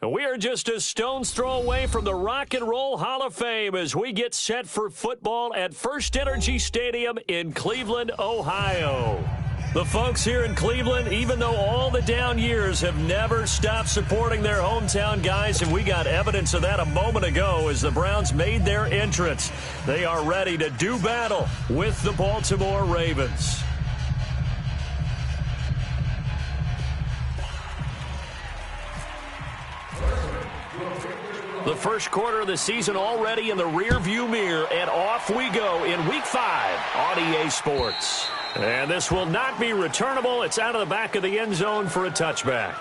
We are just a stone's throw away from the Rock and Roll Hall of Fame as we get set for football at First Energy Stadium in Cleveland, Ohio. The folks here in Cleveland, even though all the down years, have never stopped supporting their hometown guys, and we got evidence of that a moment ago as the Browns made their entrance. They are ready to do battle with the Baltimore Ravens. The first quarter of the season already in the rearview mirror, and off we go in Week 5 on EA Sports. And this will not be returnable. It's out of the back of the end zone for a touchback.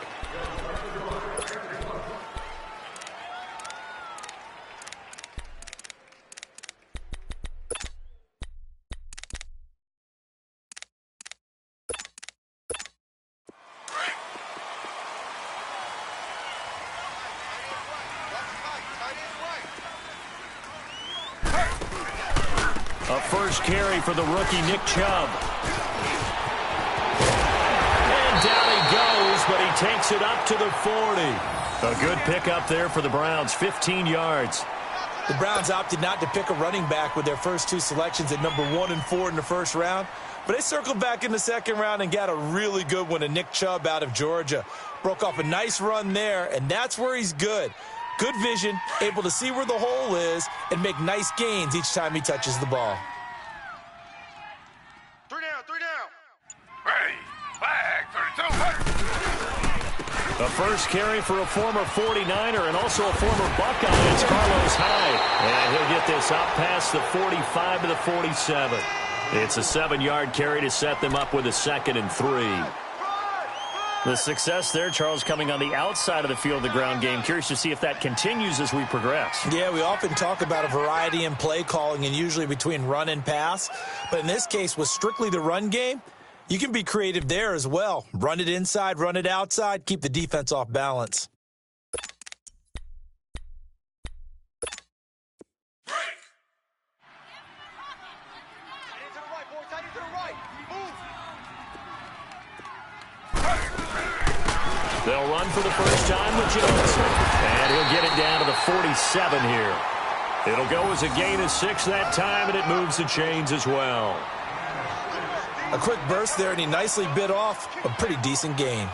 A first carry for the rookie Nick Chubb. And down he goes, but he takes it up to the 40. A good pickup there for the Browns, 15 yards. The Browns opted not to pick a running back with their first two selections at number 1 and 4 in the first round. But they circled back in the second round and got a really good one to Nick Chubb out of Georgia. Broke off a nice run there, and that's where he's good. Good vision, able to see where the hole is, and make nice gains each time he touches the ball. Three down. Ready, flag, 32. The first carry for a former 49er and also a former Buckeye. It's Carlos Hyde. And he'll get this out past the 45 to the 47. It's a 7-yard carry to set them up with a 2nd and 3. The success there, Charles, coming on the outside of the field, the ground game. Curious to see if that continues as we progress. Yeah, we often talk about a variety in play calling and usually between run and pass. But in this case, with strictly the run game, you can be creative there as well. Run it inside, run it outside, keep the defense off balance. They'll run for the first time with Johnson. And he'll get it down to the 47 here. It'll go as a gain of 6 that time, and it moves the chains as well. A quick burst there, and he nicely bit off a pretty decent gain.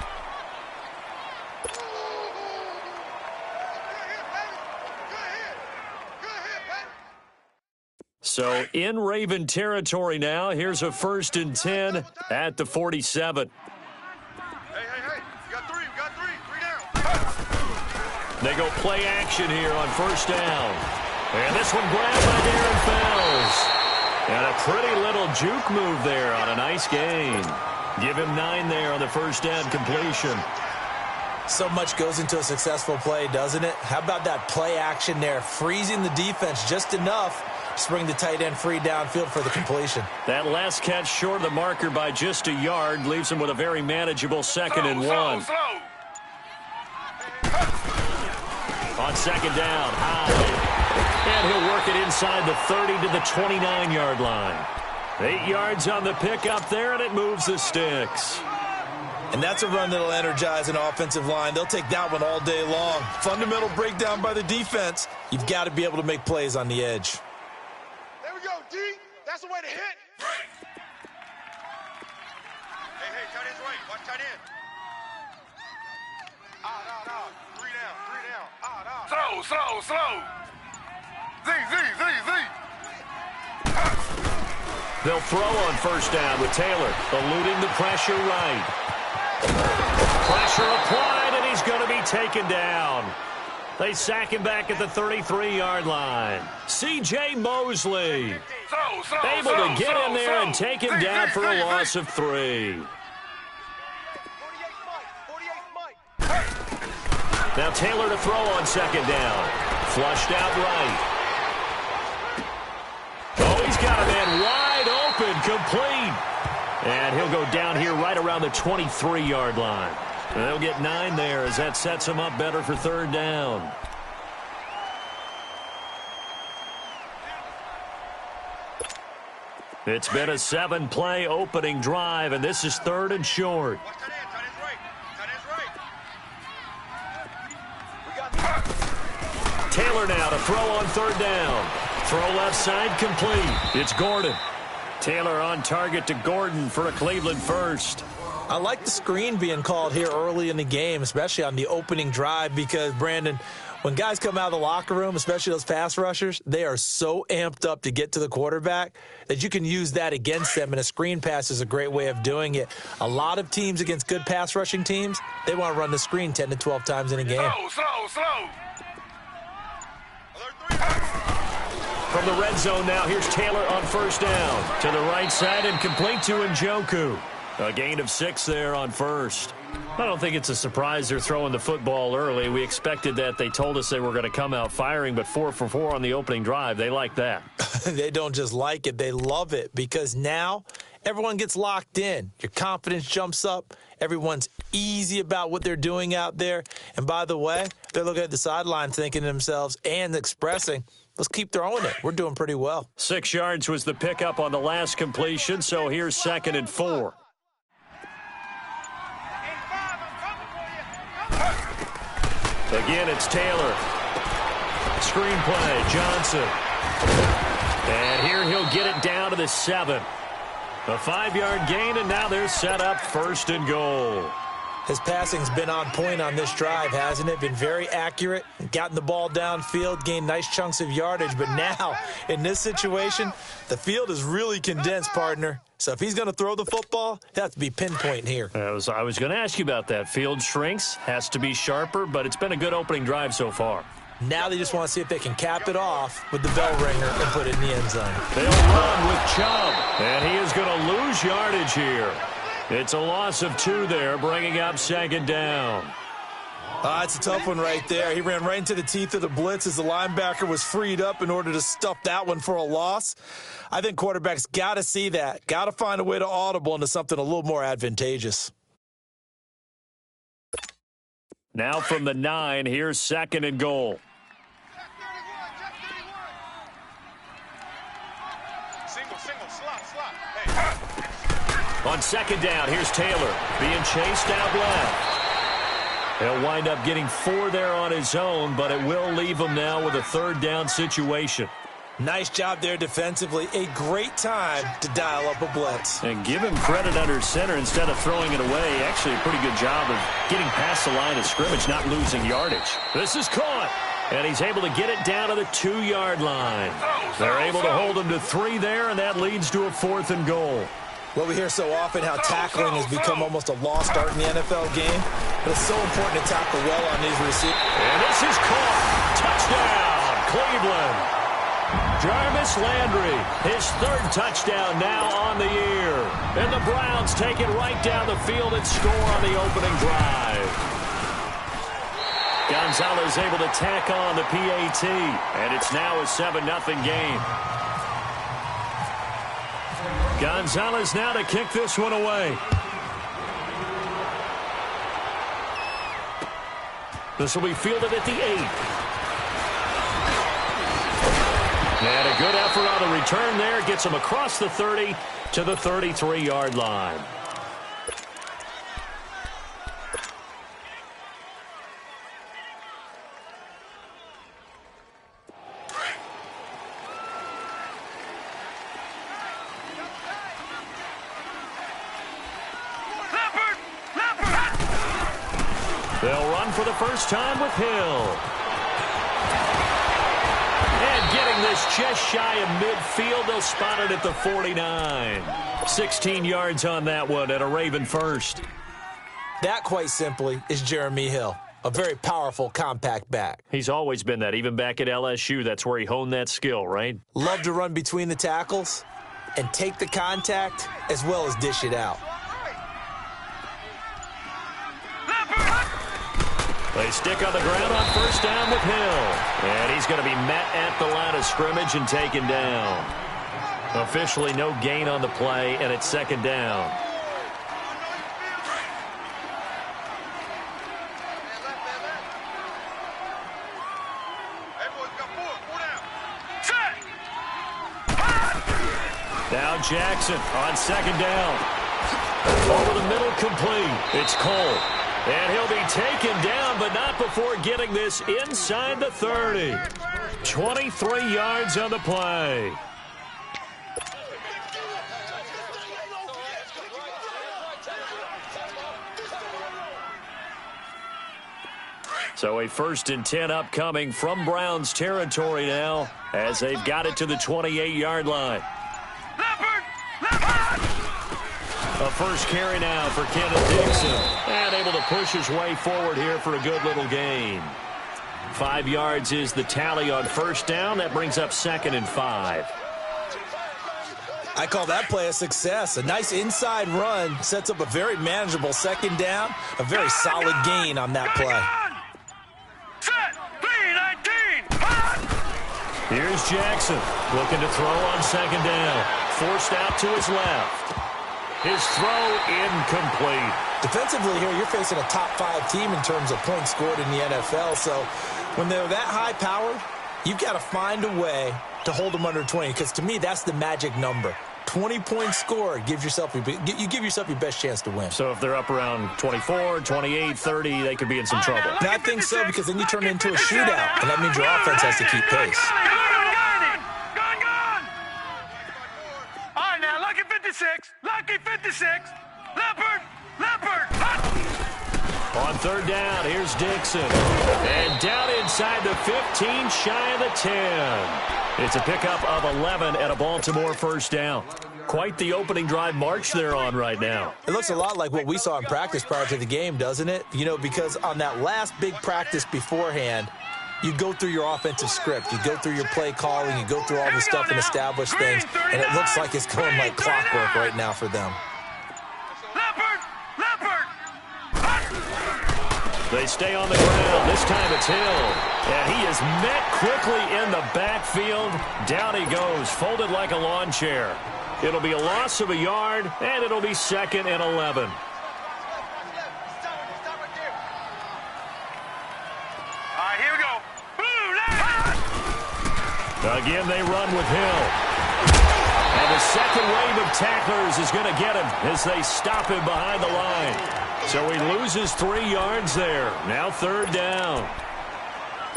So in Raven territory now, here's a 1st and 10 at the 47. They go play action here on first down. And this one grabbed by Darren Fells. And a pretty little juke move there on a nice gain. Give him 9 there on the first down completion. So much goes into a successful play, doesn't it? How about that play action there? Freezing the defense just enough to bring the tight end free downfield for the completion. That last catch short of the marker by just a yard leaves him with a very manageable 2nd and 1. On second down, Hyde. And he'll work it inside the 30 to the 29-yard line. 8 yards on the pickup there, and it moves the sticks. And that's a run that'll energize an offensive line. They'll take that one all day long. Fundamental breakdown by the defense. You've got to be able to make plays on the edge. There we go, D. That's the way to hit. Hey, tight end's right. Watch tight end. Slow. Z. They'll throw on first down with Taylor, eluding the pressure right. Pressure applied, and he's going to be taken down. They sack him back at the 33-yard line. C.J. Mosley able to get in there and take him down for a loss of 3. Now Taylor to throw on second down. Flushed out right. Oh, he's got a man wide open, complete. And he'll go down here right around the 23-yard line. And they'll get 9 there as that sets him up better for third down. It's been a 7-play opening drive, and this is 3rd and short. Taylor now to throw on third down. Throw left side complete. It's Gordon. Taylor on target to Gordon for a Cleveland first. I like the screen being called here early in the game, especially on the opening drive, because, Brandon, when guys come out of the locker room, especially those pass rushers, they are so amped up to get to the quarterback that you can use that against them, and a screen pass is a great way of doing it. A lot of teams against good pass rushing teams, they want to run the screen 10 to 12 times in a game. Slow. From the red zone now, here's Taylor on first down. To the right side and complete to Njoku. A gain of 6 there on first. I don't think it's a surprise they're throwing the football early. We expected that. They told us they were going to come out firing, but 4 for 4 on the opening drive. They like that. They don't just like it. They love it, because now everyone gets locked in. Your confidence jumps up. Everyone's easy about what they're doing out there. And by the way, they're looking at the sideline thinking to themselves and expressing, let's keep throwing it. We're doing pretty well. 6 yards was the pickup on the last completion, so here's 2nd and 4. Again, it's Taylor. Screenplay, Johnson. And here he'll get it down to the 7. A 5-yard gain, and now they're set up 1st and goal. His passing's been on point on this drive, hasn't it? Been very accurate, gotten the ball downfield, gained nice chunks of yardage. But now, in this situation, the field is really condensed, partner. So if he's going to throw the football, it has to be pinpoint here. I was going to ask you about that. Field shrinks, has to be sharper, but it's been a good opening drive so far. Now they just want to see if they can cap it off with the bell ringer and put it in the end zone. They'll run with Chubb, and he is going to lose yardage here. It's a loss of 2 there, bringing up 2nd down. It's a tough one right there. He ran right into the teeth of the blitz as the linebacker was freed up in order to stuff that one for a loss. I think quarterbacks got to see that, got to find a way to audible into something a little more advantageous. Now from the 9, here's 2nd and goal. Single, slot. Hey. On 2nd down, here's Taylor being chased out left. He'll wind up getting 4 there on his own, but it will leave him now with a 3rd down situation. Nice job there defensively. A great time to dial up a blitz. And give him credit under center instead of throwing it away. Actually, a pretty good job of getting past the line of scrimmage, not losing yardage. This is caught, and he's able to get it down to the 2-yard line. They're able to hold him to 3 there, and that leads to a 4th and goal. Well, we hear so often how tackling has become almost a lost art in the NFL game, but it's so important to tackle well on these receivers. And this is caught. Touchdown, Cleveland. Jarvis Landry, his 3rd touchdown now on the year. And the Browns take it right down the field and score on the opening drive. Gonzalez able to tack on the PAT, and it's now a 7-0 game. Gonzalez now to kick this one away. This will be fielded at the 8. And a good effort on the return there. Gets him across the 30 to the 33-yard line. They'll run for the first time with Hill. And getting this just shy of midfield, they'll spot it at the 49. 16 yards on that one and a Raven first. That, quite simply, is Jeremy Hill. A very powerful, compact back. He's always been that. Even back at LSU, that's where he honed that skill, right? Love to run between the tackles and take the contact as well as dish it out. They stick on the ground on first down with Hill. And he's going to be met at the line of scrimmage and taken down. Officially no gain on the play, and it's 2nd down. Now Jackson on 2nd down. Over the middle, complete. It's Cole. And he'll be taken down, but not before getting this inside the 30. 23 yards on the play. So a 1st and 10 upcoming from Browns territory now as they've got it to the 28-yard line. A first carry now for Kenneth Dixon. And able to push his way forward here for a good little gain. 5 yards is the tally on first down. That brings up 2nd and 5. I call that play a success. A nice inside run sets up a very manageable 2nd down. A very solid gain on that play. Here's Jackson looking to throw on 2nd down. Forced out to his left. His throw incomplete. Defensively here, you're facing a top 5 team in terms of points scored in the NFL. So when they're that high-powered, you've got to find a way to hold them under 20. Because to me, that's the magic number. 20 points scored, you give yourself your best chance to win. So if they're up around 24, 28, 30, they could be in some trouble. And I think so, because then you turn it into a shootout, and that means your offense has to keep pace. All right, now, lucky 56. Lucky 56. Leopard. On 3rd down, here's Dixon. And down inside the 15, shy of the 10. It's a pickup of 11 at a Baltimore 1st down. Quite the opening drive march they're on right now. It looks a lot like what we saw in practice prior to the game, doesn't it? You know, because on that last big practice beforehand, you go through your offensive script. You go through your play calling. You go through all the stuff and establish things. And it looks like it's going like clockwork right now for them. They stay on the ground. This time it's Hill. And he is met quickly in the backfield. Down he goes, folded like a lawn chair. It'll be a loss of a yard, and it'll be 2nd and 11. Here we go. Again, they run with Hill. And the second wave of tacklers is going to get him as they stop him behind the line. So he loses 3 yards there. Now 3rd down.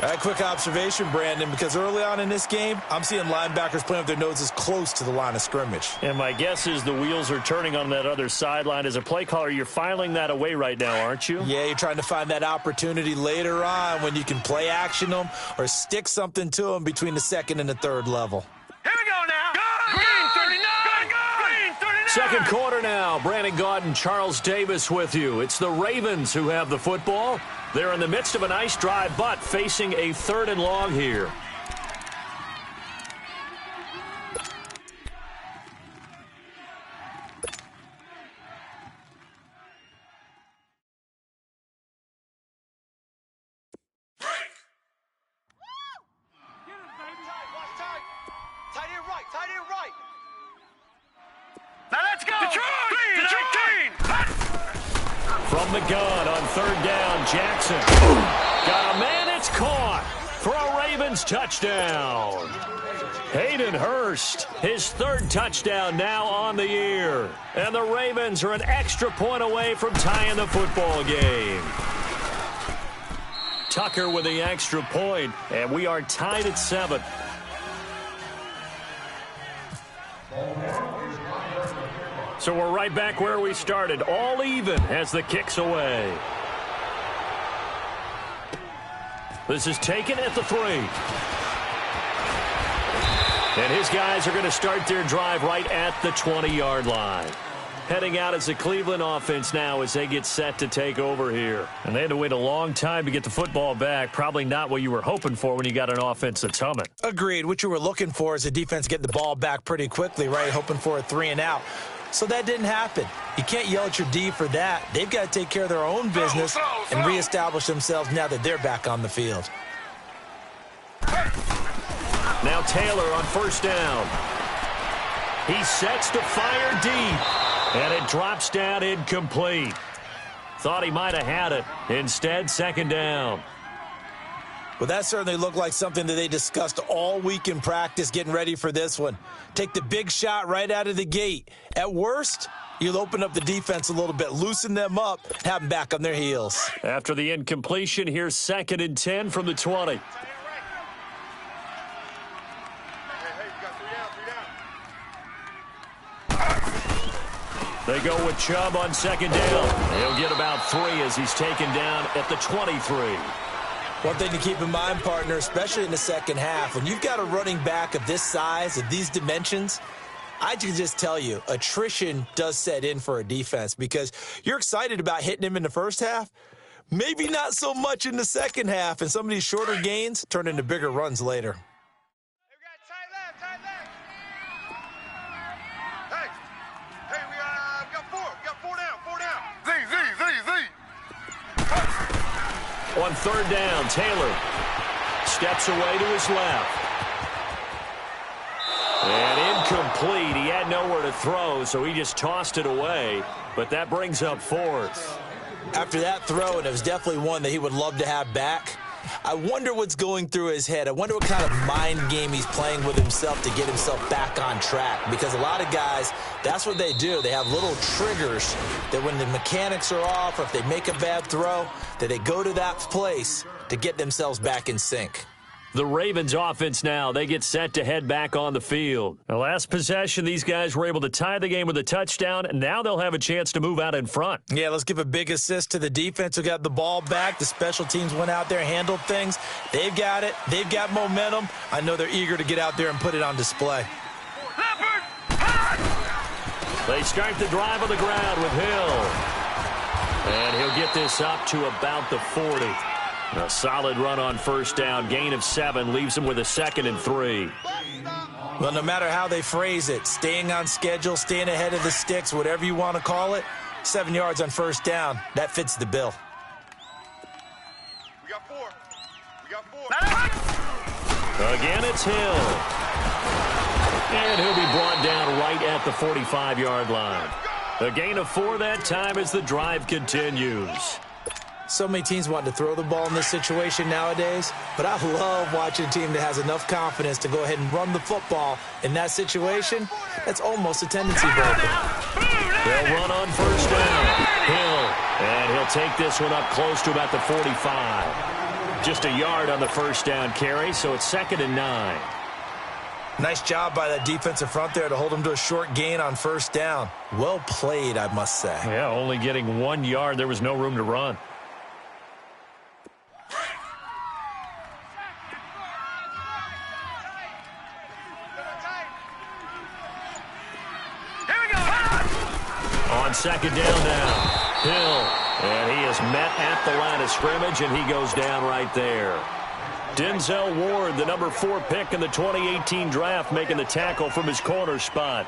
A quick observation, Brandon, because early on in this game, I'm seeing linebackers playing with their noses close to the line of scrimmage. And my guess is the wheels are turning on that other sideline. As a play caller, you're filing that away right now, aren't you? Yeah, you're trying to find that opportunity later on when you can play action them or stick something to them between the 2nd and the 3rd level. Here we go now. Green 39. Green 39. Second quarter now. Brandon Gaudin, Charles Davis with you. It's the Ravens who have the football. They're in the midst of a nice drive, but facing a 3rd and long here. Now let's go. Detroit. From the gun on 3rd down, Jackson. Got a man, it's caught for a Ravens touchdown. Hayden Hurst, his 3rd touchdown now on the year. And the Ravens are an extra point away from tying the football game. Tucker with the extra point, and we are tied at 7. So we're right back where we started, all even as the kick's away. This is taken at the 3. And his guys are going to start their drive right at the 20-yard line. Heading out as the Cleveland offense now as they get set to take over here. And they had to wait a long time to get the football back. Probably not what you were hoping for when you got an offense that's humming. Agreed. What you were looking for is a defense getting the ball back pretty quickly, right? Hoping for a 3 and out. So that didn't happen. You can't yell at your D for that. They've got to take care of their own business and reestablish themselves now that they're back on the field. Now Taylor on 1st down. He sets to fire deep, and it drops down incomplete. Thought he might have had it. Instead, 2nd down. Well, that certainly looked like something that they discussed all week in practice getting ready for this one. Take the big shot right out of the gate. At worst, you'll open up the defense a little bit, loosen them up, have them back on their heels. After the incompletion, here's 2nd and 10 from the 20. They go with Chubb on 2nd down. He'll get about 3 as he's taken down at the 23. One thing to keep in mind, partner, especially in the second half, when you've got a running back of this size, of these dimensions, I can just tell you, attrition does set in for a defense because you're excited about hitting him in the first half, maybe not so much in the second half, and some of these shorter gains turn into bigger runs later. On 3rd down, Taylor steps away to his left. And incomplete. He had nowhere to throw, so he just tossed it away. But that brings up 4th. After that throw, and it was definitely one that he would love to have back, I wonder what's going through his head. I wonder what kind of mind game he's playing with himself to get himself back on track. Because a lot of guys, that's what they do. They have little triggers that when the mechanics are off or if they make a bad throw, that they go to that place to get themselves back in sync. The Ravens offense now, they get set to head back on the field. The last possession, these guys were able to tie the game with a touchdown, and now they'll have a chance to move out in front. Yeah, let's give a big assist to the defense who got the ball back. The special teams went out there, handled things. They've got it. They've got momentum. I know they're eager to get out there and put it on display. They start the drive on the ground with Hill. And he'll get this up to about the 40. A solid run on 1st down. Gain of 7 leaves him with a 2nd and 3. Well, no matter how they phrase it, staying on schedule, staying ahead of the sticks, whatever you want to call it, 7 yards on 1st down, that fits the bill. We got 4. We got 4. Again, it's Hill. And he'll be brought down right at the 45-yard line. A gain of 4 that time as the drive continues. So many teams want to throw the ball in this situation nowadays, but I love watching a team that has enough confidence to go ahead and run the football in that situation. That's almost a tendency breaker. They'll run on 1st down. Hill, and he'll take this one up close to about the 45. Just a yard on the 1st down carry, so it's 2nd and 9. Nice job by that defensive front there to hold him to a short gain on 1st down. Well played, I must say. Yeah, only getting 1 yard. There was no room to run. On 2nd down now, Hill, and he is met at the line of scrimmage, and he goes down right there. Denzel Ward, the number 4 pick in the 2018 draft, making the tackle from his corner spot.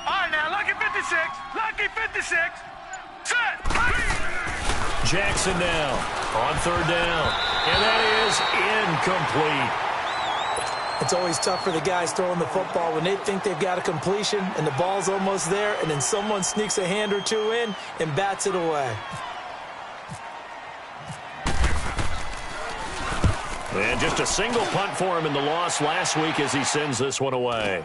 All right, now, lucky 56. Lucky 56. Set. Jackson now on 3rd down, and that is incomplete. It's always tough for the guys throwing the football when they think they've got a completion and the ball's almost there, and then someone sneaks a hand or two in and bats it away. And just a single punt for him in the loss last week as he sends this one away.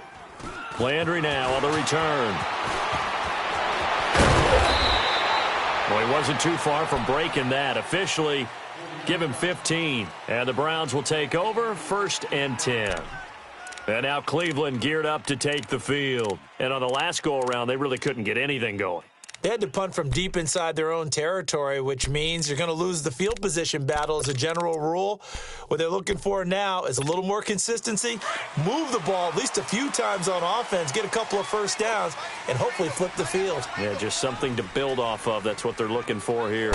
Landry now on the return. Well, he wasn't too far from breaking that. Officially, give him 15. And the Browns will take over 1st and 10. And now Cleveland geared up to take the field. And on the last go-around, they really couldn't get anything going. They had to punt from deep inside their own territory, which means you're going to lose the field position battle as a general rule. What they're looking for now is a little more consistency, move the ball at least a few times on offense, get a couple of 1st downs, and hopefully flip the field. Yeah, just something to build off of. That's what they're looking for here.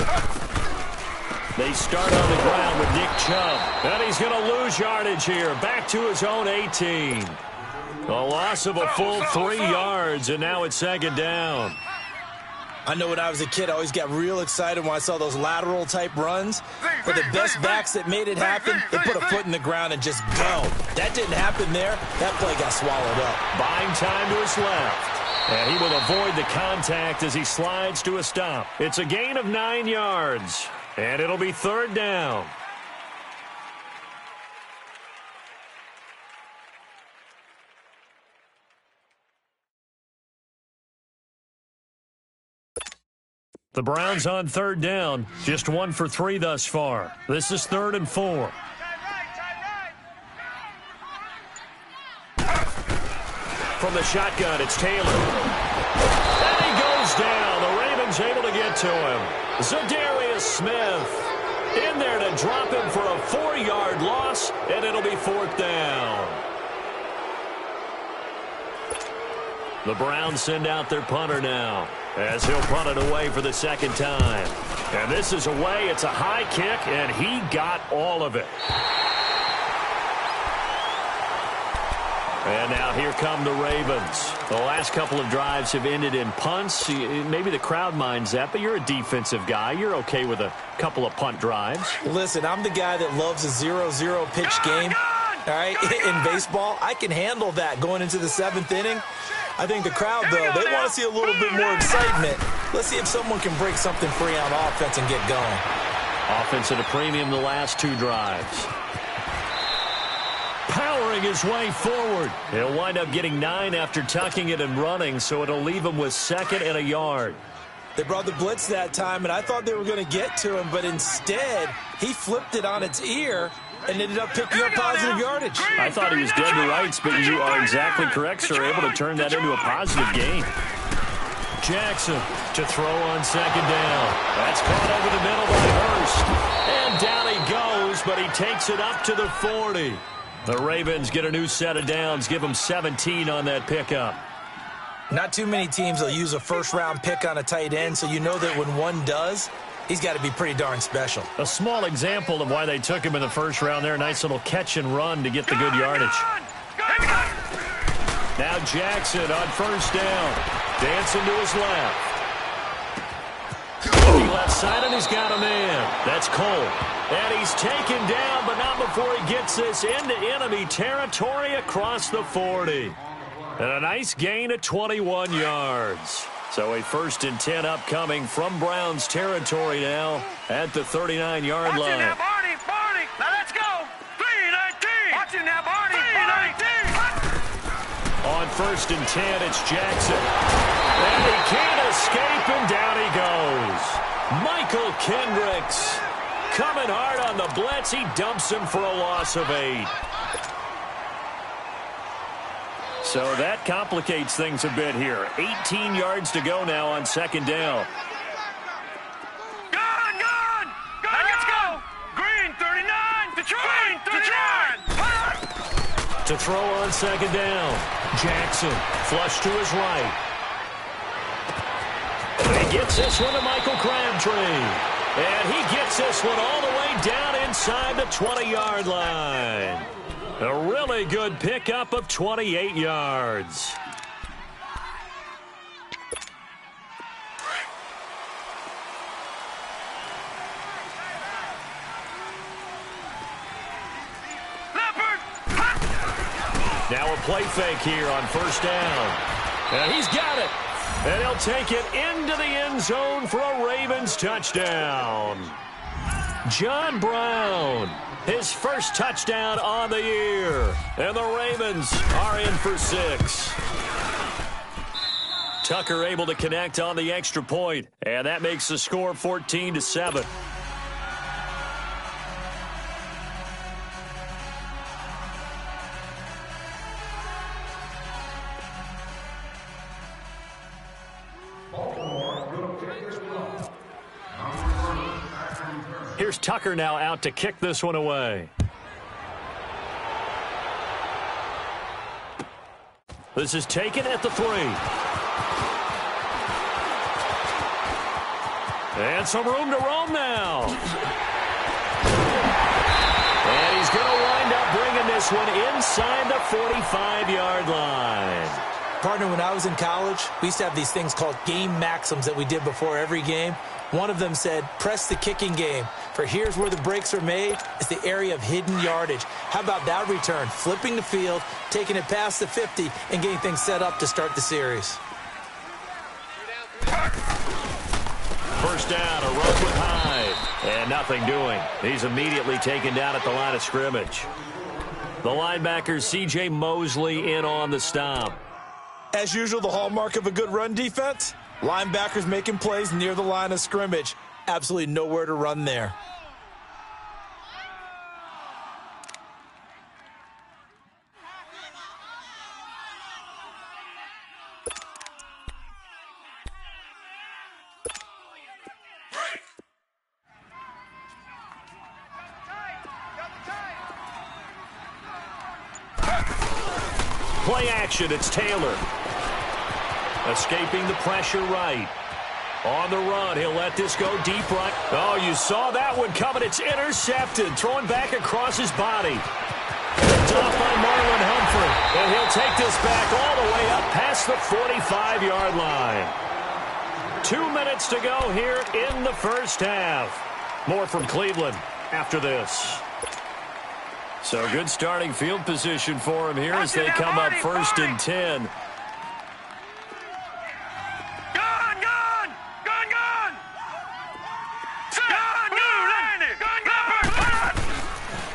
They start on the ground with Nick Chubb. And he's going to lose yardage here. Back to his own 18. A loss of a full 3 yards, and now it's 2nd down. I know when I was a kid, I always got real excited when I saw those lateral-type runs. But the best backs that made it happen, they put a foot in the ground and just go. That didn't happen there. That play got swallowed up. Buying time to his left. And he will avoid the contact as he slides to a stop. It's a gain of 9 yards. And it'll be 3rd down. The Browns on 3rd down. Just 1 for 3 thus far. This is 3rd and 4. From the shotgun, it's Taylor. And he goes down. The Ravens able to get to him. Za'Darius Smith in there to drop him for a 4-yard loss, and it'll be 4th down. The Browns send out their punter now as he'll punt it away for the 2nd time. And this is away. It's a high kick, and he got all of it. And now here come the Ravens. The last couple of drives have ended in punts. Maybe the crowd minds that, but you're a defensive guy. You're okay with a couple of punt drives. Listen, I'm the guy that loves a 0-0 pitch game. All right, in baseball, I can handle that going into the 7th inning. I think the crowd, though, they want to see a little bit more excitement. Let's see if someone can break something free on offense and get going. Offense at a premium the last 2 drives. Powering his way forward. He'll wind up getting 9 after tucking it and running, so it'll leave him with 2nd and a yard. They brought the blitz that time, and I thought they were going to get to him, but instead, he flipped it on its ear and ended up picking up positive yardage. I thought he was dead to rights, but you are exactly correct, sir. Able to turn that into a positive gain. Jackson to throw on 2nd down. That's caught over the middle by Hurst. And down he goes, but he takes it up to the 40. The Ravens get a new set of downs, give them 17 on that pickup. Not too many teams will use a first-round pick on a tight end, so you know that when one does, he's got to be pretty darn special. A small example of why they took him in the first round there. A nice little catch and run to get the good yardage. Now Jackson on 1st down. Dancing to his left. Looking left side, and he's got a man. That's Cole. And he's taken down, but not before he gets this into enemy territory across the 40. And a nice gain of 21 yards. So a 1st and 10 upcoming from Browns territory now at the 39-yard line. Watching now, Barney. Now let's go. 3-19. Watching now, Barney. 3-19. On 1st and 10, it's Jackson. And he can't escape, and down he goes. Michael Kendricks coming hard on the blitz. He dumps him for a loss of 8. So that complicates things a bit here. 18 yards to go now on 2nd down. Gone. Now let's go. Green, 39. Detroit, 39. To throw on 2nd down. Jackson, flush to his right. He gets this one to Michael Crabtree. And he gets this one all the way down inside the 20-yard line. A really good pickup of 28 yards. Now a play fake here on 1st down. And he's got it. And he'll take it into the end zone for a Ravens touchdown. John Brown, his first touchdown on the year. And the Ravens are in for 6. Tucker able to connect on the extra point. And that makes the score 14-7. Here's Tucker now out to kick this one away. This is taken at the 3. And some room to roam now. And he's going to wind up bringing this one inside the 45-yard line. Partner, when I was in college, we used to have these things called game maxims that we did before every game. One of them said, press the kicking game. For here's where the breaks are made. It's the area of hidden yardage. How about that return? Flipping the field, taking it past the 50, and getting things set up to start the series. First down, a run with Hyde. And nothing doing. He's immediately taken down at the line of scrimmage. The linebacker, C.J. Mosley, in on the stop. As usual, the hallmark of a good run defense, linebackers making plays near the line of scrimmage. Absolutely nowhere to run there. Play action, it's Taylor. Escaping the pressure right. On the run, he'll let this go deep right. Oh, you saw that one coming. It's intercepted. Throwing back across his body. Picked off by Marlon Humphrey. And he'll take this back all the way up past the 45-yard line. 2 minutes to go here in the first half. More from Cleveland after this. So good starting field position for him here as they come up 1st and 10.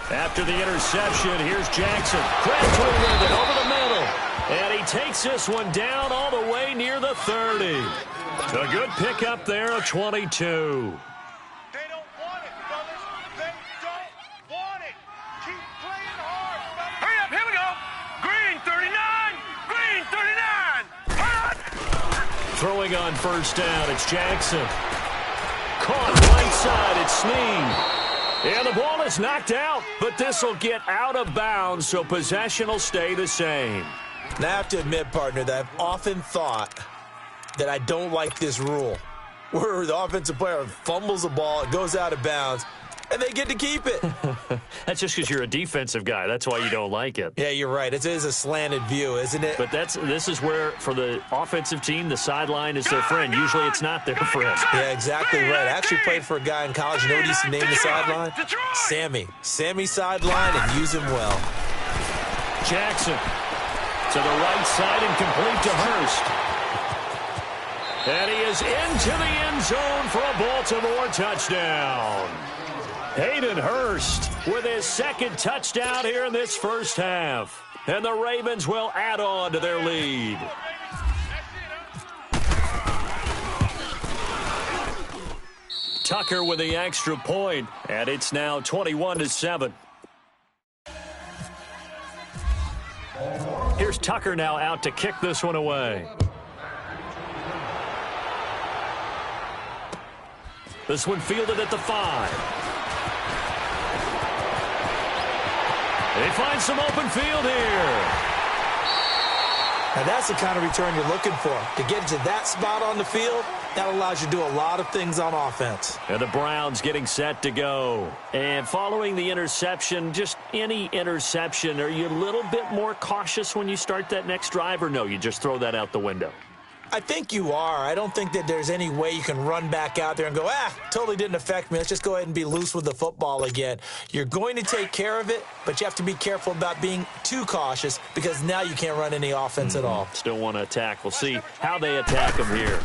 After the interception, here's Jackson. Crabtree with it over the middle. And he takes this one down all the way near the 30. A good pickup there of 22. They don't want it, brothers. They don't want it. Keep playing hard, brothers. Hurry up, here we go. Green 39. Green 39. Hot. Throwing on first down, it's Jackson. Caught right side, it's Snead. And the ball is knocked out, but this will get out of bounds, so possession will stay the same. Now, I have to admit, partner, that I've often thought that I don't like this rule, where the offensive player fumbles the ball, it goes out of bounds, and they get to keep it. That's just because you're a defensive guy. That's why you don't like it. Yeah, you're right. It is a slanted view, isn't it? But this is where, for the offensive team, the sideline is their friend. Usually it's not their friend. Yeah, exactly right. I actually played for a guy in college. You know what he used to name the sideline? Sammy. Sammy sideline, and use him well. Jackson to the right side and complete to Hurst. And he is into the end zone for a Baltimore touchdown. Hayden Hurst with his second touchdown here in this first half. And the Ravens will add on to their lead. Tucker with the extra point, and it's now 21-7. Here's Tucker now out to kick this one away. This one fielded at the 5. They find some open field here. Now that's the kind of return you're looking for. To get to that spot on the field, that allows you to do a lot of things on offense. And the Browns getting set to go. And following the interception, just any interception, are you a little bit more cautious when you start that next drive, or no, you just throw that out the window? I think you are. I don't think that there's any way you can run back out there and go, totally didn't affect me. Let's just go ahead and be loose with the football again. You're going to take care of it, but you have to be careful about being too cautious because now you can't run any offense at all. Still want to attack. We'll see how they attack him here.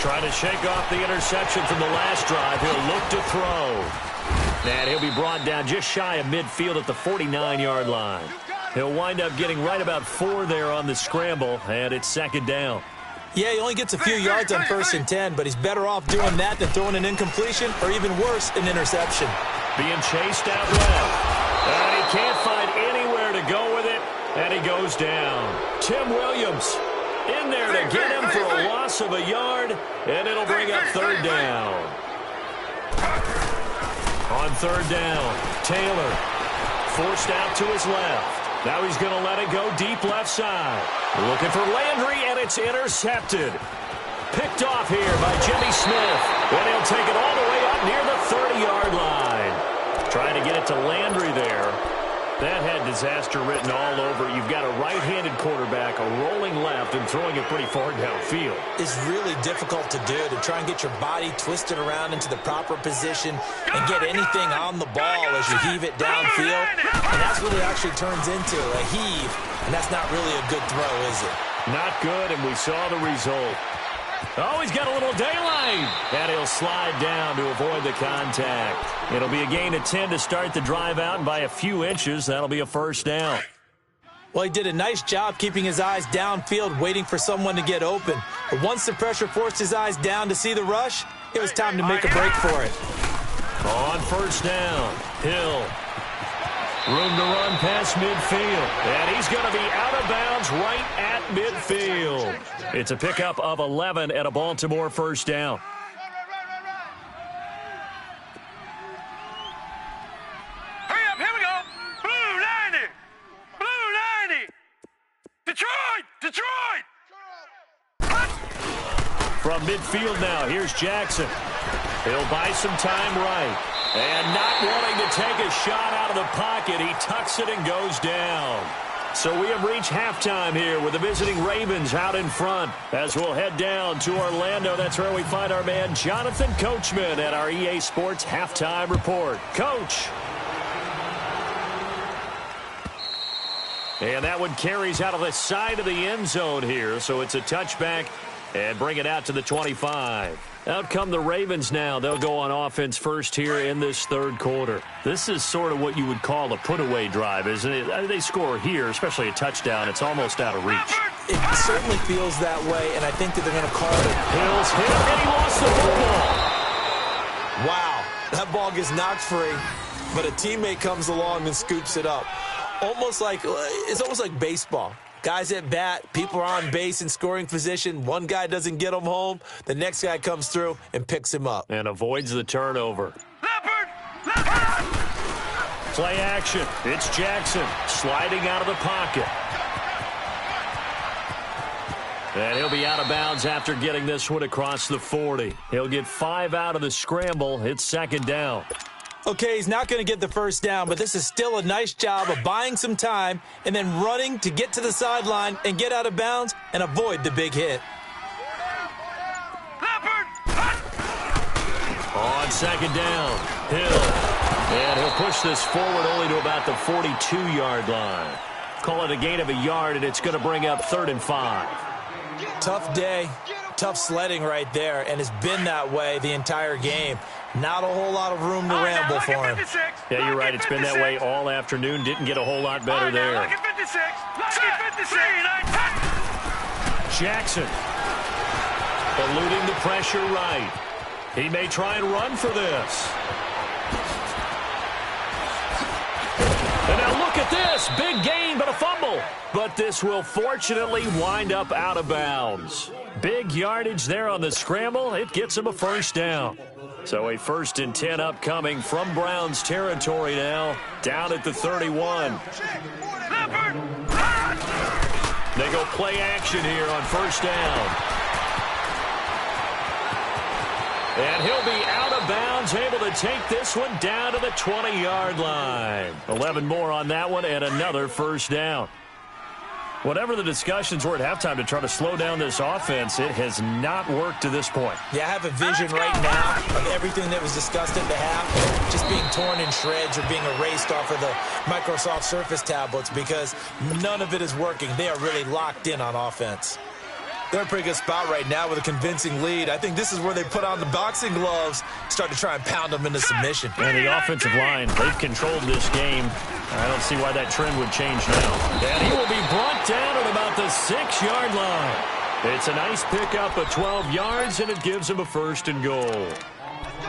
Trying to shake off the interception from the last drive. He'll look to throw. And he'll be brought down just shy of midfield at the 49-yard line. He'll wind up getting right about 4 there on the scramble, and it's second down. Yeah, he only gets a few yards on 1st and 10, but he's better off doing that than throwing an incompletion or even worse, an interception. Being chased out left. And he can't find anywhere to go with it, and he goes down. Tim Williams in there to get him for a loss of a yard, and it'll bring up 3rd down. On 3rd down, Taylor forced out to his left. Now he's going to let it go deep left side. Looking for Landry, and it's intercepted. Picked off here by Jimmy Smith. And he'll take it all the way up near the 30-yard line. Trying to get it to Landry there. That had disaster written all over it. You've got a right-handed quarterback, a rolling left, and throwing it pretty far downfield. It's really difficult to do, to try and get your body twisted around into the proper position and get anything on the ball as you heave it downfield. And that's what it actually turns into, a heave. And that's not really a good throw, is it? Not good, and we saw the result. Oh, he's got a little daylight. And he'll slide down to avoid the contact. It'll be a gain of 10 to start the drive out, and by a few inches, that'll be a first down. Well, he did a nice job keeping his eyes downfield, waiting for someone to get open. But once the pressure forced his eyes down to see the rush, it was time to make a break for it. On first down, Hill. Room to run past midfield. And he's going to be out of bounds right at midfield. It's a pickup of 11 at a Baltimore first down. Hurry up, here we go. Blue 90. Blue 90. Detroit. From midfield now, here's Jackson. He'll buy some time right. And not wanting to take a shot out of the pocket, he tucks it and goes down. So we have reached halftime here with the visiting Ravens out in front. As we'll head down to Orlando, that's where we find our man Jonathan Coachman at our EA Sports Halftime Report. Coach. And that one carries out of the side of the end zone here, so it's a touchback and bring it out to the 25. Out come the Ravens now. They'll go on offense first here in this third quarter. This is sort of what you would call a put-away drive, isn't it? They score here, especially a touchdown. It's almost out of reach. It certainly feels that way, and I think that they're going to call it. Hill's hit, and he lost the football. Wow, that ball gets knocked free, but a teammate comes along and scoops it up. It's almost like baseball. Guys at bat, people are on base in scoring position. One guy doesn't get him home. The next guy comes through and picks him up. And avoids the turnover. Leopard. Play action. It's Jackson sliding out of the pocket. And he'll be out of bounds after getting this one across the 40. He'll get 5 out of the scramble. It's second down. Okay, he's not going to get the first down, but this is still a nice job of buying some time and then running to get to the sideline and get out of bounds and avoid the big hit. On second down, Hill. And he'll push this forward only to about the 42-yard line. Call it a gain of a yard, and it's going to bring up 3rd and 5. Tough day, tough sledding right there, and it's been that way the entire game. Not a whole lot of room to ramble for him. Yeah, you're right. It's been that way all afternoon. Didn't get a whole lot better there. Jackson eluding the pressure right. He may try and run for this. And now look at this. Big gain, but a fumble. But this will fortunately wind up out of bounds. Big yardage there on the scramble. It gets him a first down. So a 1st and 10 upcoming from Browns territory now, down at the 31. They go play action here on first down. And he'll be out of bounds, able to take this one down to the 20-yard line. 11 more on that one and another first down. Whatever the discussions were at halftime to try to slow down this offense, it has not worked to this point. Yeah, I have a vision right now of everything that was discussed at the half just being torn in shreds or being erased off of the Microsoft Surface tablets because none of it is working. They are really locked in on offense. They're in a pretty good spot right now with a convincing lead. I think this is where they put on the boxing gloves, start to try and pound them into submission. And the offensive line, they've controlled this game. I don't see why that trend would change now. And he will be brought down at about the 6-yard line. It's a nice pickup of 12 yards, and it gives him a 1st and goal.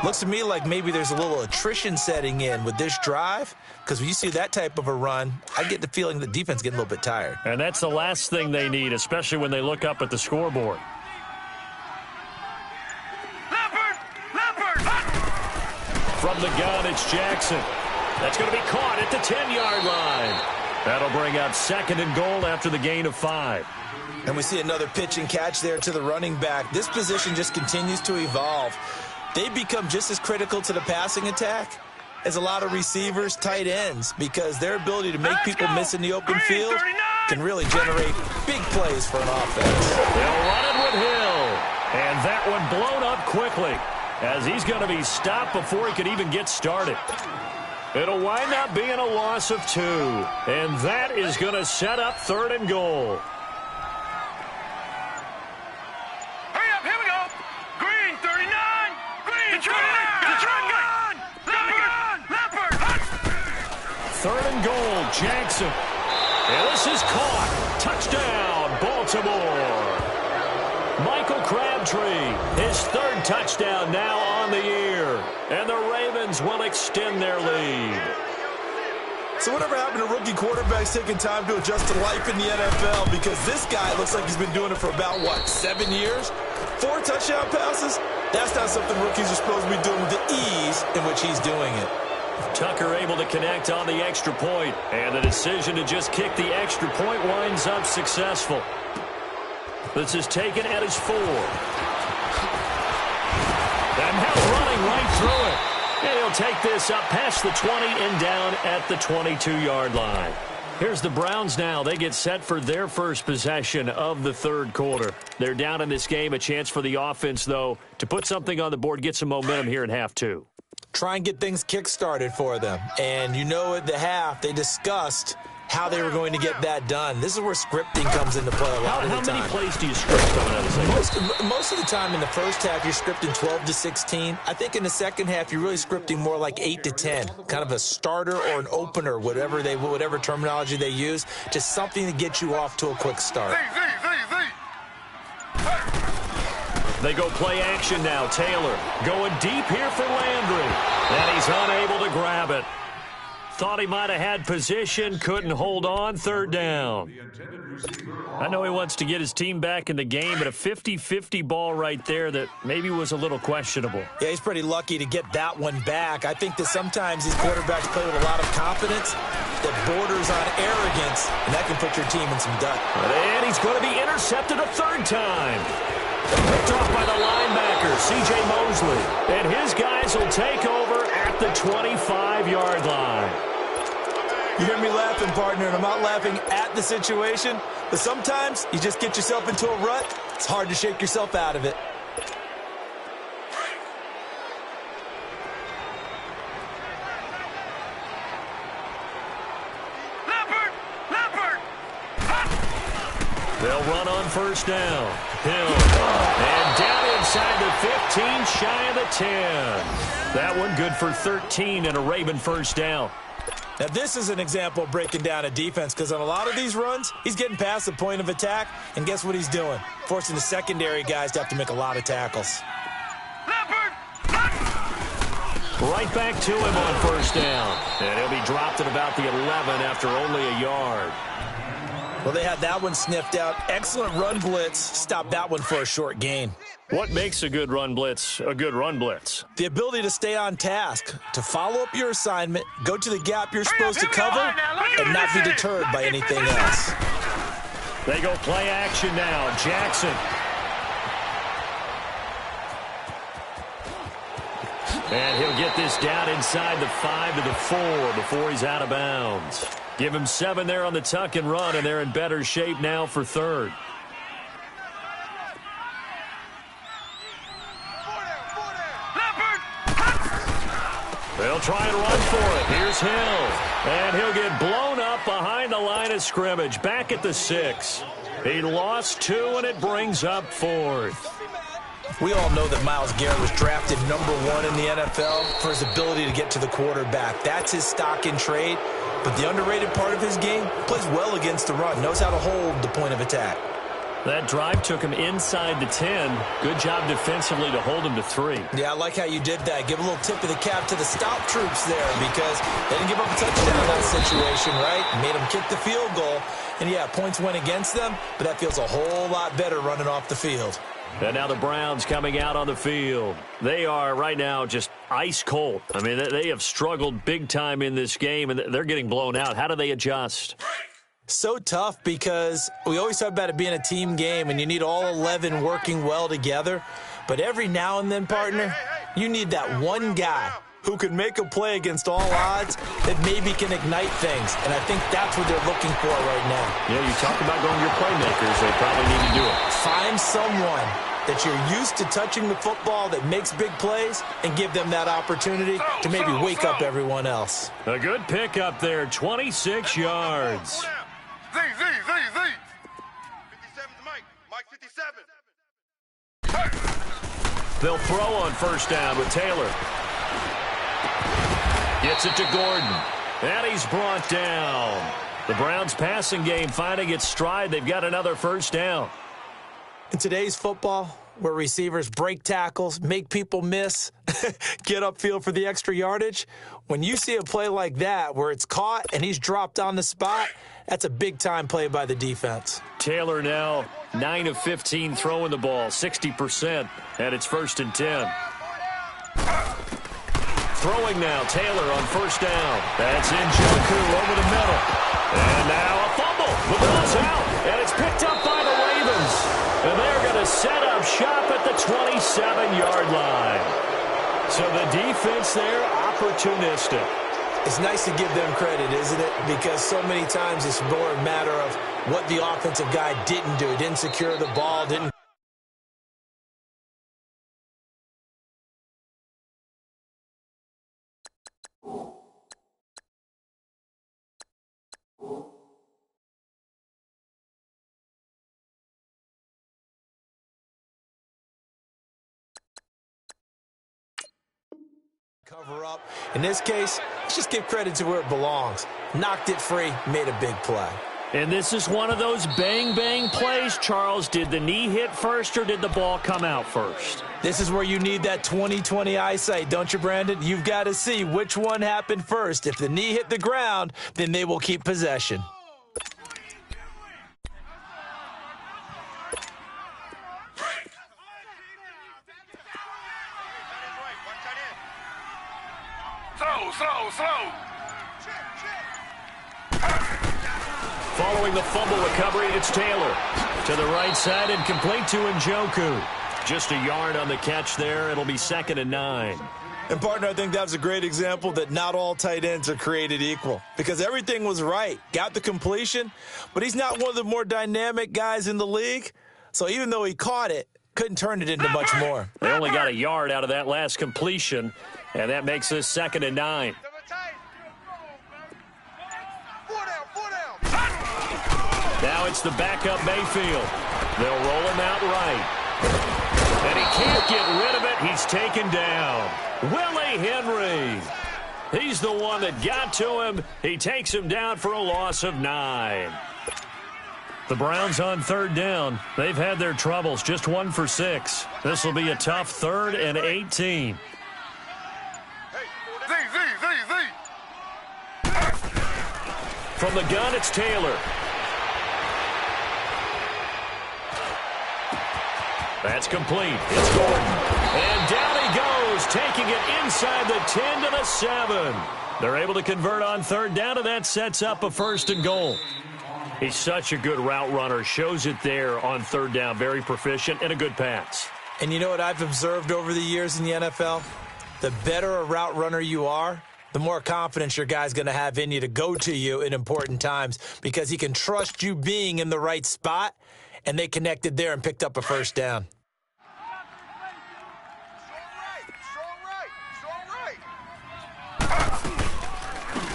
Looks to me like maybe there's a little attrition setting in with this drive, because when you see that type of a run, I get the feeling the defense getting a little bit tired. And that's the last thing they need, especially when they look up at the scoreboard. From the gun, it's Jackson. That's going to be caught at the 10-yard line. That'll bring out 2nd and goal after the gain of 5. And we see another pitch and catch there to the running back. This position just continues to evolve. They become just as critical to the passing attack is a lot of receivers, tight ends, because their ability to make people miss in the open field can really generate big plays for an offense. They'll run it with Hill. And that one blown up quickly as he's going to be stopped before he could even get started. It'll wind up being a loss of 2. And that is going to set up 3rd and goal. Hurry up, here we go. Green 39. Green 39. Leopard. 3rd and goal, Jackson. And this is caught. Touchdown, Baltimore. Michael Crabtree, his 3rd touchdown now on the year. And the Ravens will extend their lead. So whatever happened to rookie quarterbacks taking time to adjust to life in the NFL? Because this guy looks like he's been doing it for about, 7 years? 4 touchdown passes? That's not something rookies are supposed to be doing with the ease in which he's doing it. Tucker able to connect on the extra point. And the decision to just kick the extra point winds up successful. This is taken at his 4. And now running right through it. And he'll take this up past the 20 and down at the 22-yard line. Here's the Browns now. They get set for their first possession of the 3rd quarter. They're down in this game. A chance for the offense, though, to put something on the board, get some momentum here in half 2. Try and get things kick-started for them. And at the half, they discussed how they were going to get that done. This is where scripting comes into play a lot of the time. How many plays do you script on that? Most of the time in the first half, you're scripting 12 to 16. I think in the second half, you're really scripting more like 8 to 10, kind of a starter or an opener, whatever terminology they use, just something to get you off to a quick start. They go play action now. Taylor going deep here for Landry, and he's unable to grab it. Thought he might have had position, couldn't hold on, 3rd down. I know he wants to get his team back in the game, but a 50-50 ball right there that maybe was a little questionable. Yeah, he's pretty lucky to get that one back. I think that sometimes these quarterbacks play with a lot of confidence that borders on arrogance, and that can put your team in some duck. And he's going to be intercepted a 3rd time. Picked off by the linebacker, C.J. Mosley. And his guys will take over at the 25-yard line. You hear me laughing, partner, and I'm not laughing at the situation, but sometimes you just get yourself into a rut. It's hard to shake yourself out of it. Leopard. They'll run on 1st down. Hill. And down inside the 15, shy of the 10. That one good for 13 and a Raven 1st down. Now, this is an example of breaking down a defense, because on a lot of these runs, he's getting past the point of attack, and guess what he's doing? Forcing the secondary guys to have to make a lot of tackles. Right back to him on 1st down. And he'll be dropped at about the 11 after only a yard. Well, they had that one sniffed out. Excellent run blitz. Stopped that one for a short gain. What makes a good run blitz a good run blitz? The ability to stay on task, to follow up your assignment, go to the gap you're supposed to cover, and not be deterred by anything else. They go play action now. Jackson. And he'll get this down inside the 5 to the 4 before he's out of bounds. Give him 7 there on the tuck and run, and they're in better shape now for 3rd. They'll try and run for it. Here's Hill. And he'll get blown up behind the line of scrimmage. Back at the 6. He lost 2, and it brings up 4th. We all know that Myles Garrett was drafted #1 in the NFL for his ability to get to the quarterback. That's his stock in trade. But the underrated part of his game, plays well against the run, knows how to hold the point of attack. That drive took him inside the 10. Good job defensively to hold him to 3. Yeah, I like how you did that. Give a little tip of the cap to the stop troops there, because they didn't give up a touchdown in that situation, right? Made them kick the field goal. And, yeah, points went against them, but that feels a whole lot better running off the field. And now the Browns coming out on the field. They are right now just ice cold. I mean, they have struggled big time in this game, and they're getting blown out. How do they adjust? So tough, because we always talk about it being a team game, and you need all 11 working well together. But every now and then, partner, you need that one guy who can make a play against all odds that maybe can ignite things. And I think that's what they're looking for right now. Yeah, you talk about going to your playmakers. They probably need to do it. Find someone that you're used to touching the football that makes big plays and give them that opportunity to maybe wake up everyone else. A good pick up there, 26 yards. Z. 57's Mike. Mike 57. They'll throw on first down with Taylor. Gets it to Gordon. And he's brought down. The Browns passing game finding its stride. They've got another first down. In today's football, where receivers break tackles, make people miss, get upfield for the extra yardage, when you see a play like that where it's caught and he's dropped on the spot, that's a big-time play by the defense. Taylor now 9 of 15 throwing the ball, 60%, and it's 1st and 10. Throwing now, Taylor on first down. That's Njoku over the middle. And now a fumble. The ball's out, and it's picked up by the Ravens. And they're going to set up shop at the 27-yard line. So the defense there, opportunistic. It's nice to give them credit, isn't it? Because so many times it's more a matter of what the offensive guy didn't do. Didn't secure the ball, didn't. Cover up. In this case, let's just give credit to where it belongs. Knocked it free, made a big play. And this is one of those bang-bang plays, Charles. Did the knee hit first or did the ball come out first? This is where you need that 20/20 eyesight, don't you, Brandon? You've got to see which one happened first. If the knee hit the ground, then they will keep possession. Slow. Following the fumble recovery, it's Taylor. To the right side and complete to Njoku. Just a yard on the catch there. It'll be 2nd and 9. And, partner, I think that's a great example that not all tight ends are created equal. Because everything was right. Got the completion, but he's not one of the more dynamic guys in the league. So even though he caught it, couldn't turn it into much more. They only got a yard out of that last completion, and that makes this 2nd and 9. Now it's the backup Mayfield. They'll roll him out right. And he can't get rid of it. He's taken down. Willie Henry. He's the one that got to him. He takes him down for a loss of 9. The Browns on 3rd down. They've had their troubles, just 1 for 6. This will be a tough 3rd and 18. From the gun, it's Taylor. That's complete. It's Gordon. And down he goes, taking it inside the 10 to the 7. They're able to convert on 3rd down, and that sets up a 1st and goal. He's such a good route runner. Shows it there on 3rd down. Very proficient and a good pass. And you know what I've observed over the years in the NFL? The better a route runner you are, the more confidence your guy's going to have in you to go to you in important times because he can trust you being in the right spot, and they connected there and picked up a 1st down.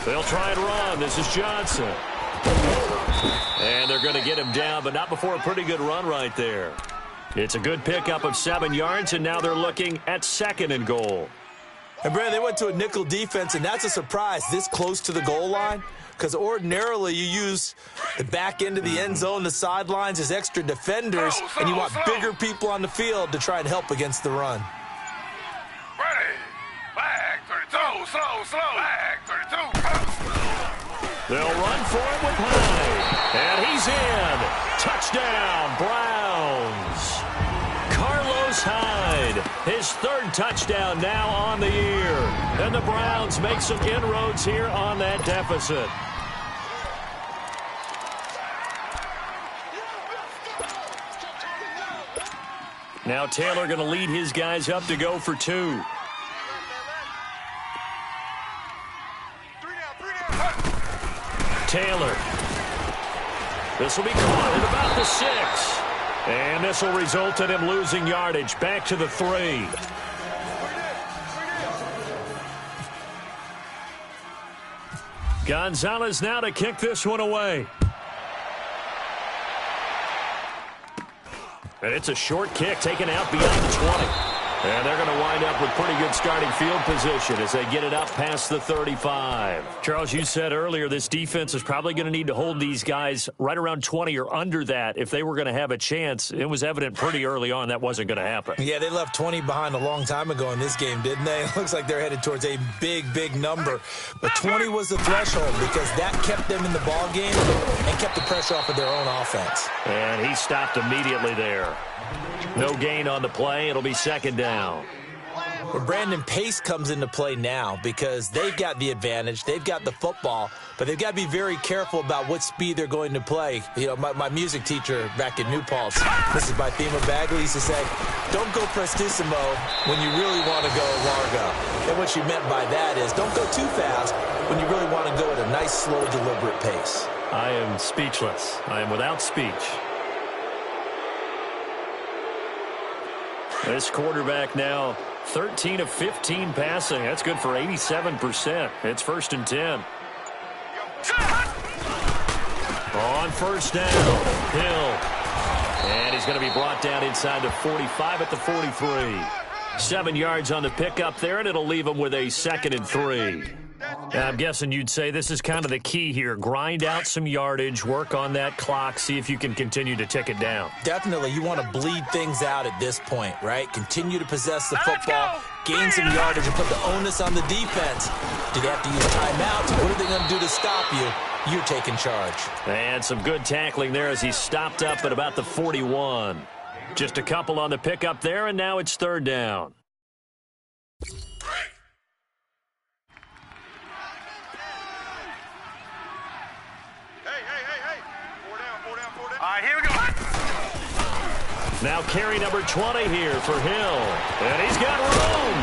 They'll try and run. This is Johnson. And they're going to get him down, but not before a pretty good run right there. It's a good pickup of 7 yards, and now they're looking at 2nd and goal. And, Brandon, they went to a nickel defense, and that's a surprise this close to the goal line because ordinarily you use the back end of the end zone, the sidelines as extra defenders, and you want bigger people on the field to try and help against the run. Ready. Back 32. Slow. Back 32. They'll run for it with Hyde. And he's in. Touchdown, Browns. Carlos Hyde, his 3rd touchdown now on the year. And the Browns make some inroads here on that deficit. Now Taylor going to lead his guys up to go for 2. Taylor. This will be caught at about the 6. And this will result in him losing yardage. Back to the 3. Gonzalez now to kick this one away. And it's a short kick taken out beyond the 20. And they're going to wind up with pretty good starting field position as they get it up past the 35. Charles, you said earlier this defense is probably going to need to hold these guys right around 20 or under that if they were going to have a chance. It was evident pretty early on that wasn't going to happen. Yeah, they left 20 behind a long time ago in this game, didn't they? It looks like they're headed towards a big, big number. But 20 was the threshold because that kept them in the ball game and kept the pressure off of their own offense. And he stopped immediately there. No gain on the play. It'll be second down. Well, Brandon, pace comes into play now because they've got the advantage. They've got the football, but they've got to be very careful about what speed they're going to play. You know, my music teacher back at New Paltz, Mrs. Bythema Bagley, used to say, don't go prestissimo when you really want to go largo. And what she meant by that is don't go too fast when you really want to go at a nice, slow, deliberate pace. I am speechless. I am without speech. This quarterback now 13 of 15 passing. That's good for 87%. It's 1st and 10. On first down, Hill. And he's going to be brought down inside the 45 at the 43. 7 yards on the pickup there, and it'll leave him with a 2nd and 3. I'm guessing you'd say this is kind of the key here. Grind out some yardage, work on that clock, see if you can continue to tick it down. Definitely. You want to bleed things out at this point, right? Continue to possess the football, gain some yardage, and put the onus on the defense. Do they have to use timeouts? What are they going to do to stop you? You're taking charge. And some good tackling there as he stopped up at about the 41. Just a couple on the pickup there, and now it's 3rd down. Here we go. Now carry number 20 here for Hill. And he's got room.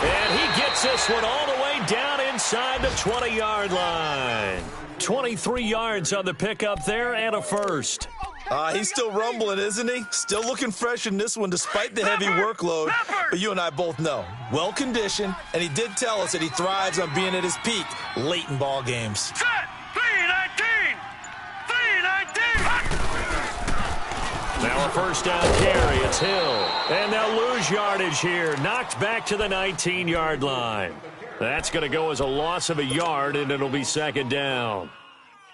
And he gets this one all the way down inside the 20-yard line. 23 yards on the pickup there and a 1st. He's still rumbling, isn't he? Still looking fresh in this one despite the heavy workload. But you and I both know, well-conditioned, and he did tell us that he thrives on being at his peak late in ball games. Set. 319. 319. Now a 1st down carry. It's Hill. And they'll lose yardage here. Knocked back to the 19-yard line. That's going to go as a loss of a yard, and it'll be 2nd down.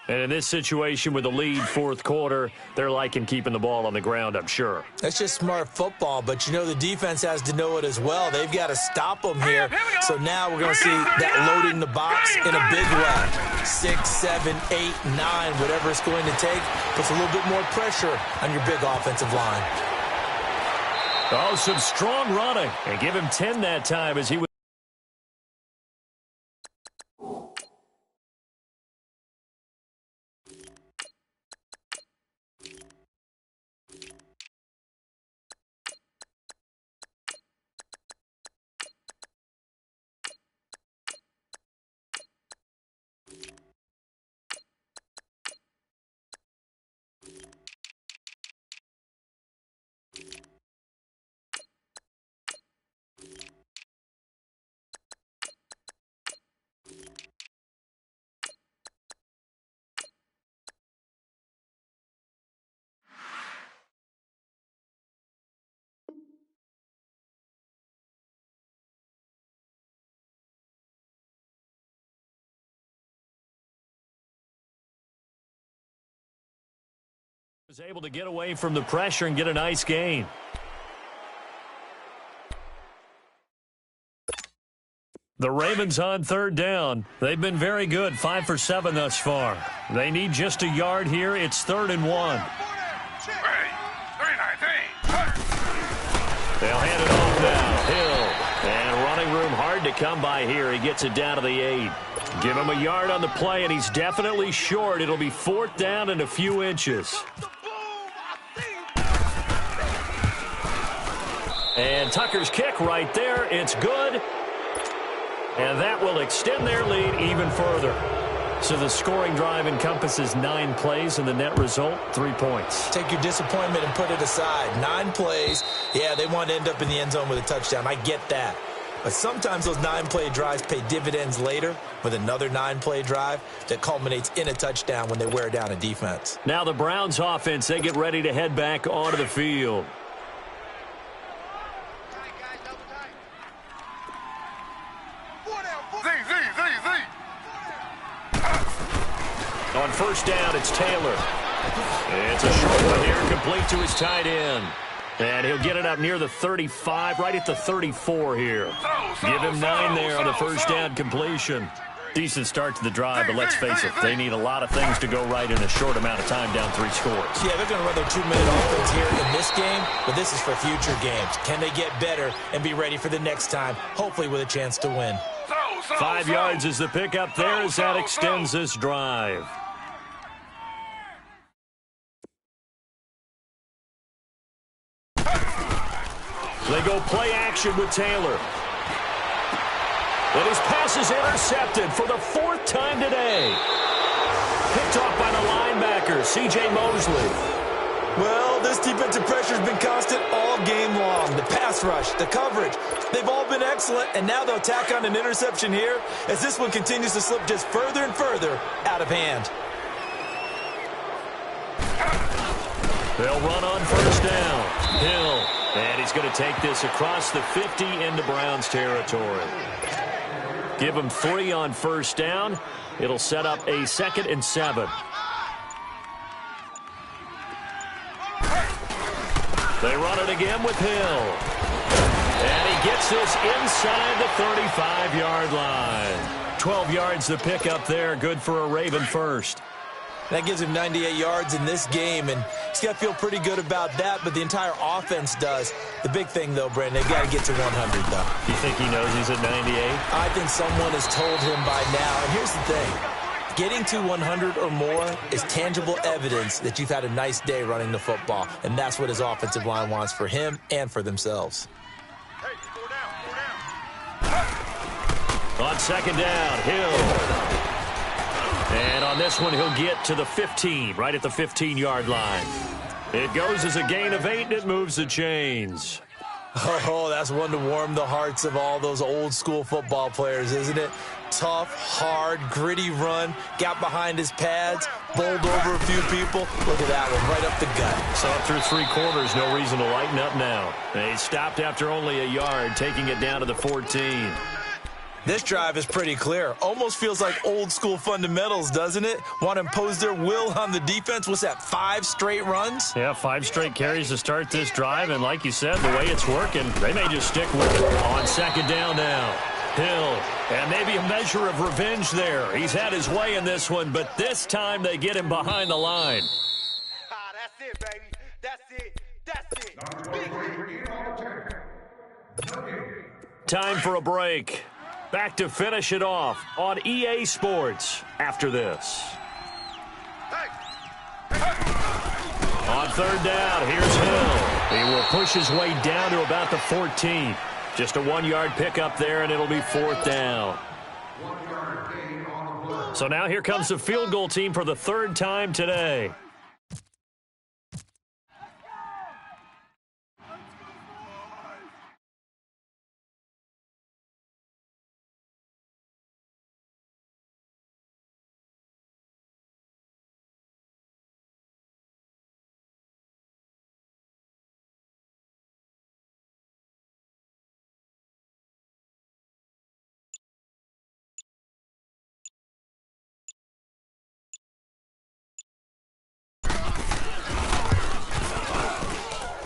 And in this situation with the lead 4th quarter, they're liking keeping the ball on the ground, I'm sure. That's just smart football, but you know the defense has to know it as well. They've got to stop them here. So now we're going to see that loading the box in a big way. 6, 7, 8, 9, whatever it's going to take, puts a little bit more pressure on your big offensive line. Oh, some strong running. And give him 10 that time as he was. Was able to get away from the pressure and get a nice gain. The Ravens on 3rd down. They've been very good, 5 for 7 thus far. They need just a yard here. It's 3rd and 1. They'll hand it off now. Hill. And running room hard to come by here. He gets it down to the 8. Give him a yard on the play, and he's definitely short. It'll be 4th down and a few inches. And Tucker's kick right there. It's good. And that will extend their lead even further. So the scoring drive encompasses 9 plays, and the net result, 3 points. Take your disappointment and put it aside. 9 plays. Yeah, they want to end up in the end zone with a touchdown. I get that. But sometimes those 9-play drives pay dividends later with another 9-play drive that culminates in a touchdown when they wear down a defense. Now the Browns offense, they get ready to head back onto the field. On first down, it's Taylor. It's a short one here, complete to his tight end. And he'll get it up near the 35, right at the 34 here. Give him 9 there on the first down completion. Decent start to the drive, but let's face it, they need a lot of things to go right in a short amount of time, down 3 scores. Yeah, they're going to run their 2-minute offense here in this game, but this is for future games. Can they get better and be ready for the next time, hopefully with a chance to win? 5 yards is the pickup there as that extends this drive. They go play action with Taylor. And his pass is intercepted for the 4th time today. Picked off by the linebacker, C.J. Mosley. Well, this defensive pressure has been constant all game long. The pass rush, the coverage, they've all been excellent, and now they'll tack on an interception here as this one continues to slip just further and further out of hand. They'll run on first down. Hill. And he's going to take this across the 50 into Browns territory. Give him 3 on first down. It'll set up a 2nd and 7. They run it again with Hill. And he gets this inside the 35-yard line. 12 yards the pickup there. Good for a Raven first. That gives him 98 yards in this game, and he's got to feel pretty good about that, but the entire offense does. The big thing, though, Brandon, they've got to get to 100, though. You think he knows he's at 98? I think someone has told him by now. And here's the thing. Getting to 100 or more is tangible evidence that you've had a nice day running the football, and that's what his offensive line wants for him and for themselves. Hey, go down. On second down, Hill. And on this one, he'll get to the 15, right at the 15-yard line. It goes as a gain of 8, and it moves the chains. Oh, that's one to warm the hearts of all those old-school football players, isn't it? Tough, hard, gritty run, got behind his pads, bowled over a few people. Look at that one, right up the gut. So up through 3 quarters, no reason to lighten up now. They stopped after only a yard, taking it down to the 14. This drive is pretty clear. Almost feels like old-school fundamentals, doesn't it? Want to impose their will on the defense. What's that, 5 straight runs? Yeah, 5 straight carries to start this drive. And like you said, the way it's working, they may just stick with it. On second down now, Hill. And maybe a measure of revenge there. He's had his way in this one, but this time they get him behind the line. Ah, that's it, baby. That's it. That's it. Time for a break. Back to finish it off on EA Sports after this. On third down, here's Hill. He will push his way down to about the 14. Just a 1-yard pickup there, and it'll be 4th down. So now here comes the field goal team for the 3rd time today.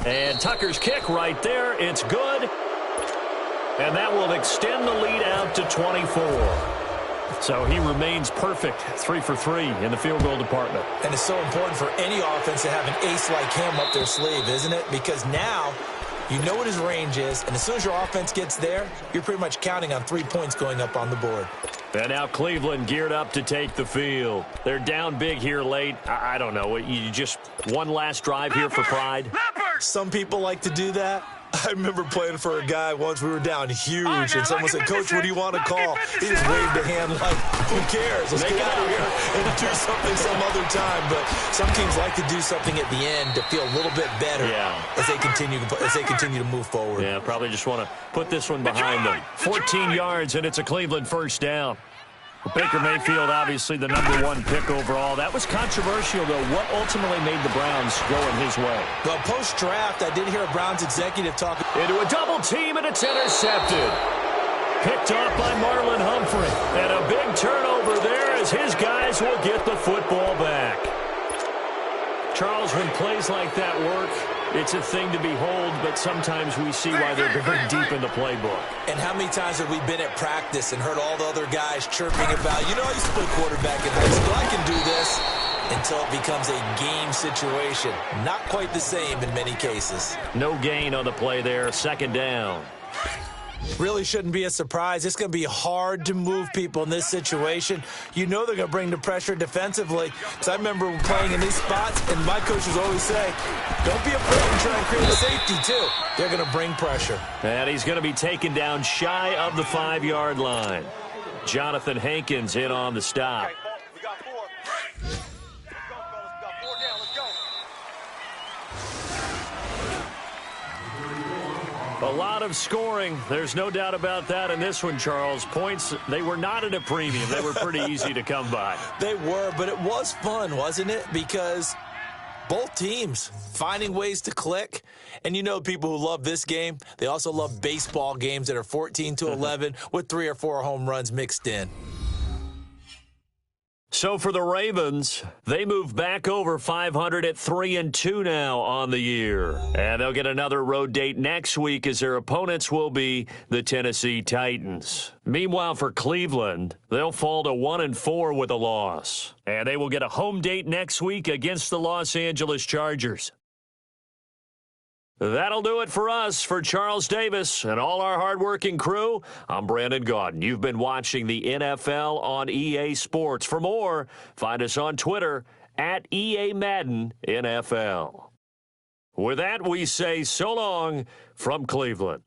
And Tucker's kick right there. It's good. And that will extend the lead out to 24. So he remains perfect, 3 for 3 in the field goal department. And it's so important for any offense to have an ace like him up their sleeve, isn't it? Because now you know what his range is, and as soon as your offense gets there, you're pretty much counting on 3 points going up on the board. And now Cleveland geared up to take the field. They're down big here late. I don't know. You just one last drive here for pride. Some people like to do that. I remember playing for a guy once. We were down huge, and someone said, "Coach, what do you want to call?" He just waved a hand like, "Who cares? Let's get out of here and do something some other time." But some teams like to do something at the end to feel a little bit better as they continue to move forward. Yeah, probably just want to put this one behind them. 14 yards, and it's a Cleveland first down. Baker Mayfield, obviously the #1 pick overall. That was controversial, though. What ultimately made the Browns go in his way? Well, post-draft, I did hear a Browns executive talk. Into a double team, and it's intercepted. Picked off by Marlon Humphrey. And a big turnover there as his guys will get the football back. Charles, when plays like that work, it's a thing to behold, but sometimes we see why they're very deep in the playbook. And how many times have we been at practice and heard all the other guys chirping about, I used to play quarterback in high school. I can do this, until it becomes a game situation. Not quite the same in many cases. No gain on the play there. Second down. Really shouldn't be a surprise. It's going to be hard to move people in this situation. They're going to bring the pressure defensively. So I remember playing in these spots, and my coaches always say, don't be afraid to try and create a safety, too. They're going to bring pressure. And he's going to be taken down shy of the 5-yard line. Jonathan Hankins in on the stop. Okay, we got 4. Let's go, fellas. We got 4 down. Let's go. A lot of scoring. There's no doubt about that in this one, Charles. Points, they were not at a premium. They were pretty easy to come by. They were, but it was fun, wasn't it? Because both teams finding ways to click. And people who love this game, they also love baseball games that are 14-11 with 3 or 4 home runs mixed in. So for the Ravens, they move back over 500 at 3-2 now on the year. And they'll get another road date next week as their opponents will be the Tennessee Titans. Meanwhile, for Cleveland, they'll fall to 1-4 with a loss. And they will get a home date next week against the Los Angeles Chargers. That'll do it for us. For Charles Davis and all our hardworking crew, I'm Brandon Gaudin. You've been watching the NFL on EA Sports. For more, find us on Twitter at EA Madden NFL. With that, we say so long from Cleveland.